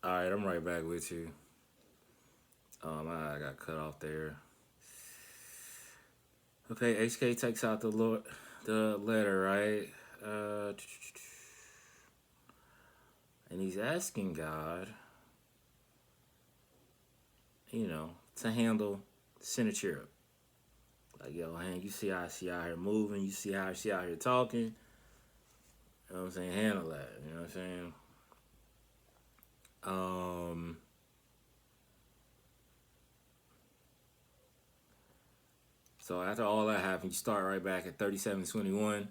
All right, I'm right back with you. I got cut off there. Okay, HK takes out the letter, right? Uh, and he's asking God, to handle Sennacherib. Like, yo, man, you see how she out here moving, you see how she out here talking. You know what I'm saying? Handle that. You know what I'm saying? Um, so after all that happened, you start right back at 37:21.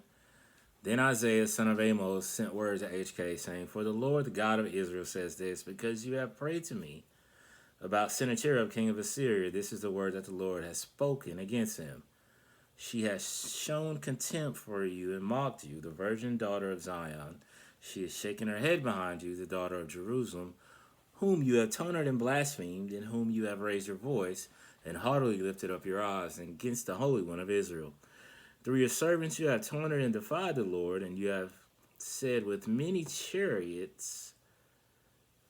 Then Isaiah, son of Amos, sent word to HK, saying, For the Lord, the God of Israel, says this, because you have prayed to me about Sennacherib, king of Assyria, this is the word that the Lord has spoken against him. She has shown contempt for you and mocked you, the virgin daughter of Zion. She has shaken her head behind you, the daughter of Jerusalem, whom you have taunted and blasphemed, in whom you have raised your voice, and haughtily lifted up your eyes against the Holy One of Israel. Through your servants you have taunted and defied the Lord, and you have said, With many chariots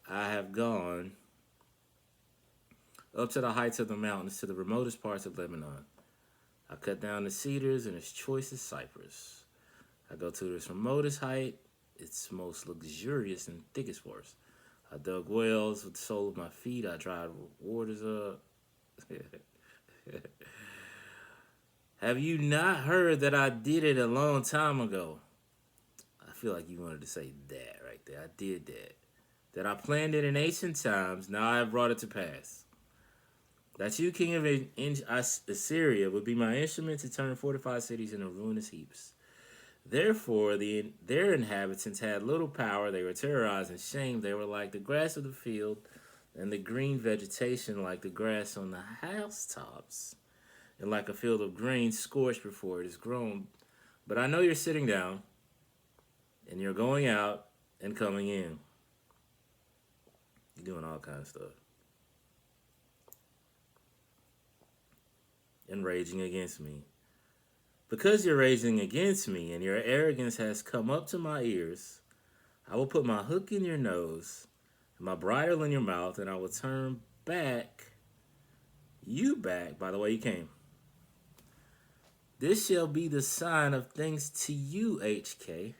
I have gone up to the heights of the mountains, to the remotest parts of Lebanon. I cut down the cedars and its choicest cypress. I go to its remotest height, its most luxurious and thickest forest. I dug wells with the sole of my feet. I dried waters up. Have you not heard that I did it a long time ago? I feel like you wanted to say that right there. I did that. That I planned it in ancient times. Now I have brought it to pass. That you, king of Assyria, would be my instrument to turn fortified cities into ruinous heaps. Therefore, their inhabitants had little power. They were terrorized and shamed. They were like the grass of the field and the green vegetation like the grass on the housetops and like a field of grain scorched before it is grown. But I know you're sitting down and you're going out and coming in. You're doing all kinds of stuff. And raging against me. Because you're raging against me and your arrogance has come up to my ears, I will put my hook in your nose and my bridle in your mouth, and I will turn you back by the way you came. This shall be the sign of things to you, HK.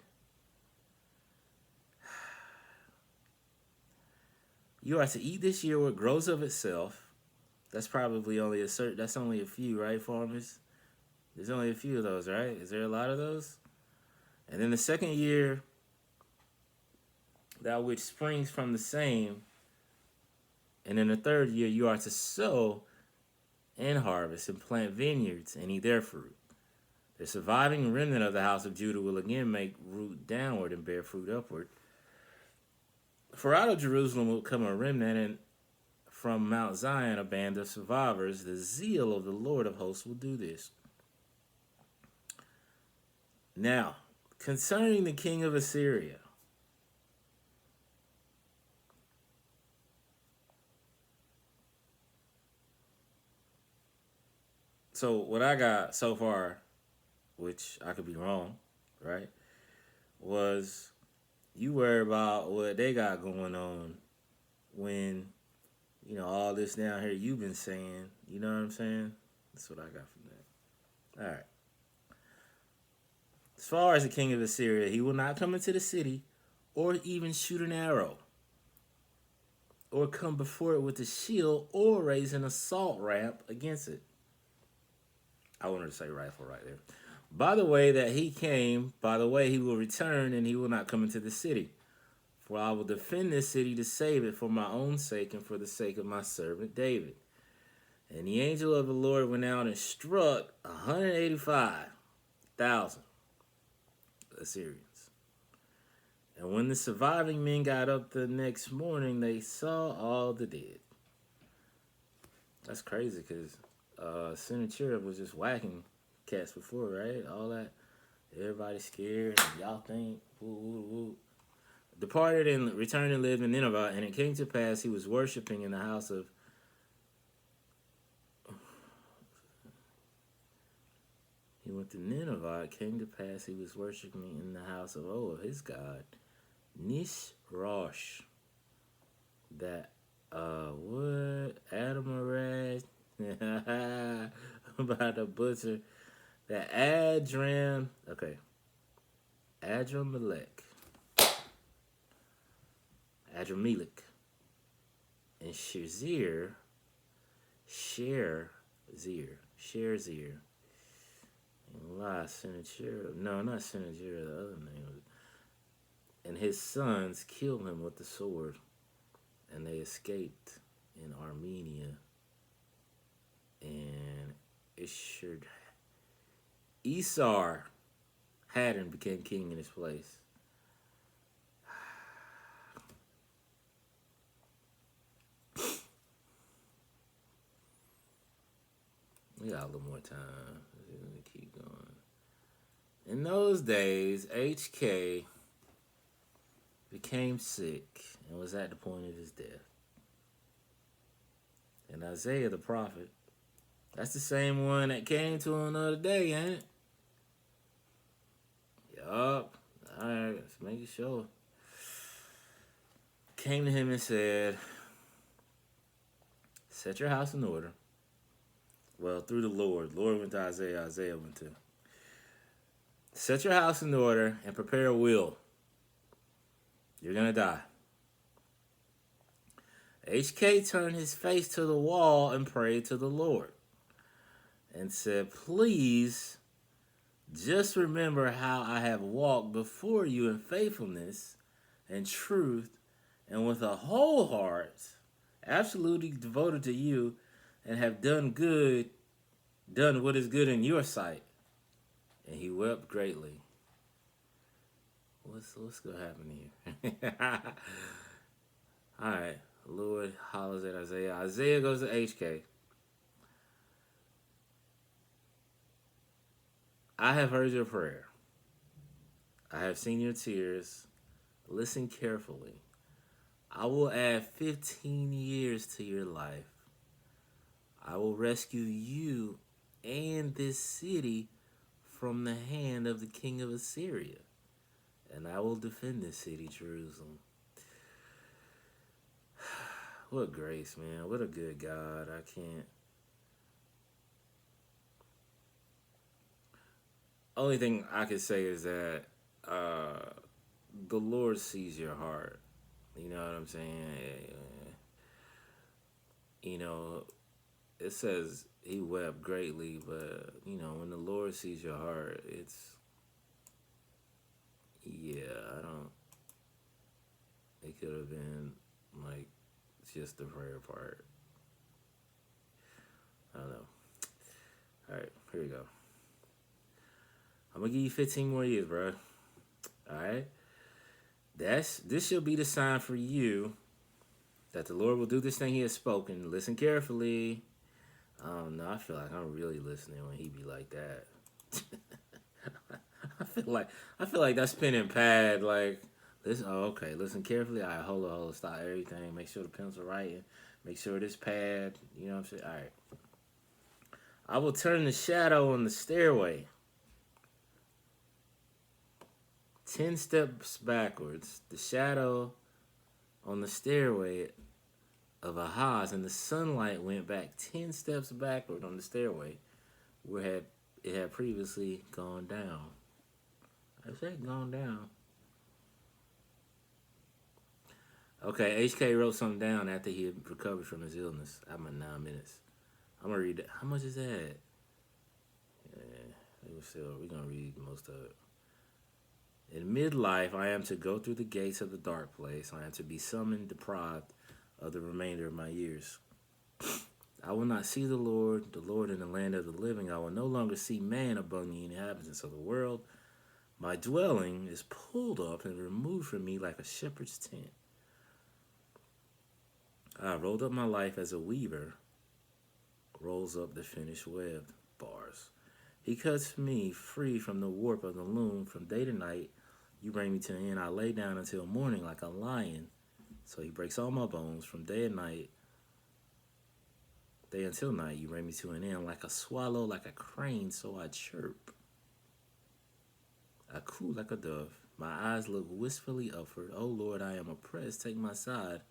You are to eat this year what grows of itself. That's probably only that's only a few, right, farmers? There's only a few of those, right? Is there a lot of those? And then the second year, that which springs from the same. And in the third year, you are to sow and harvest and plant vineyards and eat their fruit. The surviving remnant of the house of Judah will again make root downward and bear fruit upward. For out of Jerusalem will come a remnant, and from Mount Zion a band of survivors. The zeal of the Lord of hosts will do this. Now, concerning the king of Assyria, so what I got so far, which I could be wrong, right, was you worry about what they got going on when, all this down here you've been saying, you know what I'm saying? That's what I got from that. All right. As far as the king of Assyria, he will not come into the city or even shoot an arrow or come before it with a shield or raise an assault ramp against it. I wanted to say rifle right there. By the way that he came, by the way he will return, and he will not come into the city. For I will defend this city to save it for my own sake and for the sake of my servant David. And the angel of the Lord went out and struck 185,000 Assyrians. And when the surviving men got up the next morning, they saw all the dead. That's crazy because Sennacherib was just whacking cats before, right? All that. Everybody's scared. And y'all think, woo, woo, woo. Departed and returned and lived in Nineveh, and it came to pass he was worshiping in the house of. He went to Nineveh. It came to pass he was worshiping in the house of his god, Nishrosh, that what Adamarash about the butcher that Adramelech Adramelech and Sherzir and Sennacherib. No, not Sennacherib, the other name. And his sons killed him with the sword, and they escaped in Armenia. And Esar Haddon became king in his place. We got a little more time. Let's keep going. In those days, HK became sick and was at the point of his death. And Isaiah the prophet, that's the same one that came to him the other day, ain't it? Yup. Alright, let's make sure. Came to him and said, set your house in order. Well, through the Lord. Lord went to Isaiah. Isaiah went to. Set your house in order and prepare a will. You're going to die. HK turned his face to the wall and prayed to the Lord and said, please just remember how I have walked before you in faithfulness and truth and with a whole heart, absolutely devoted to you, and have done what is good in your sight. And he wept greatly. What's going to happen here? All right. The Lord hollers at Isaiah. Isaiah goes to HK. I have heard your prayer. I have seen your tears. Listen carefully. I will add 15 years to your life. I will rescue you and this city from the hand of the king of Assyria, and I will defend this city, Jerusalem. What grace, man. What a good God. I can't. Only thing I can say is that the Lord sees your heart. You know what I'm saying? You know, it says he wept greatly, but, you know, when the Lord sees your heart, it's, yeah, it could have been, like, just the prayer part. I don't know. All right, here we go. I'm going to give you 15 more years, bro. All right? This shall be the sign for you that the Lord will do this thing he has spoken. Listen carefully. I don't know. I feel like I'm really listening when he be like that. I feel like that's pen and pad. Like, listen. Oh, okay. Listen carefully. All right. Hold on. Stop everything. Make sure the pencil writing. Make sure this pad. You know what I'm saying? All right. I will turn the shadow on the stairway 10 steps backwards. The shadow on the stairway of Ahaz, and the sunlight went back 10 steps backward on the stairway where it had previously gone down. I said gone down. Okay, HK wrote something down after he had recovered from his illness. I'm at 9 minutes. I'm going to read that. How much is that? Yeah, we're going to read most of it. In midlife, I am to go through the gates of the dark place. I am to be summoned, deprived of the remainder of my years. I will not see the Lord in the land of the living. I will no longer see man among the inhabitants of the world. My dwelling is pulled up and removed from me like a shepherd's tent. I rolled up my life as a weaver rolls up the finished web. Bars. He cuts me free from the warp of the loom. From day to night, you bring me to an end. I lay down until morning like a lion. So he breaks all my bones. From day until night, you bring me to an end. Like a swallow, like a crane, so I chirp. I coo like a dove. My eyes look wistfully upward. Oh Lord, I am oppressed. Take my side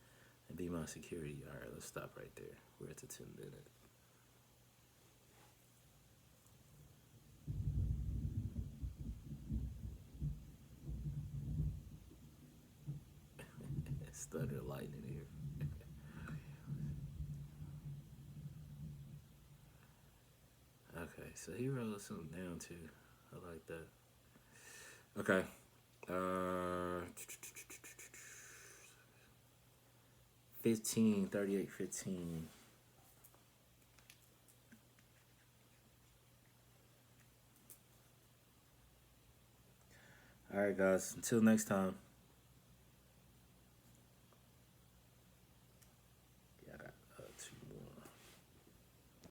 and be my security. All right, let's stop right there. We're at the 10-minute. It's thunder lightning here. Okay, so he wrote something down too. I like that. Okay. 15, 38, 15. All right, guys. Until next time.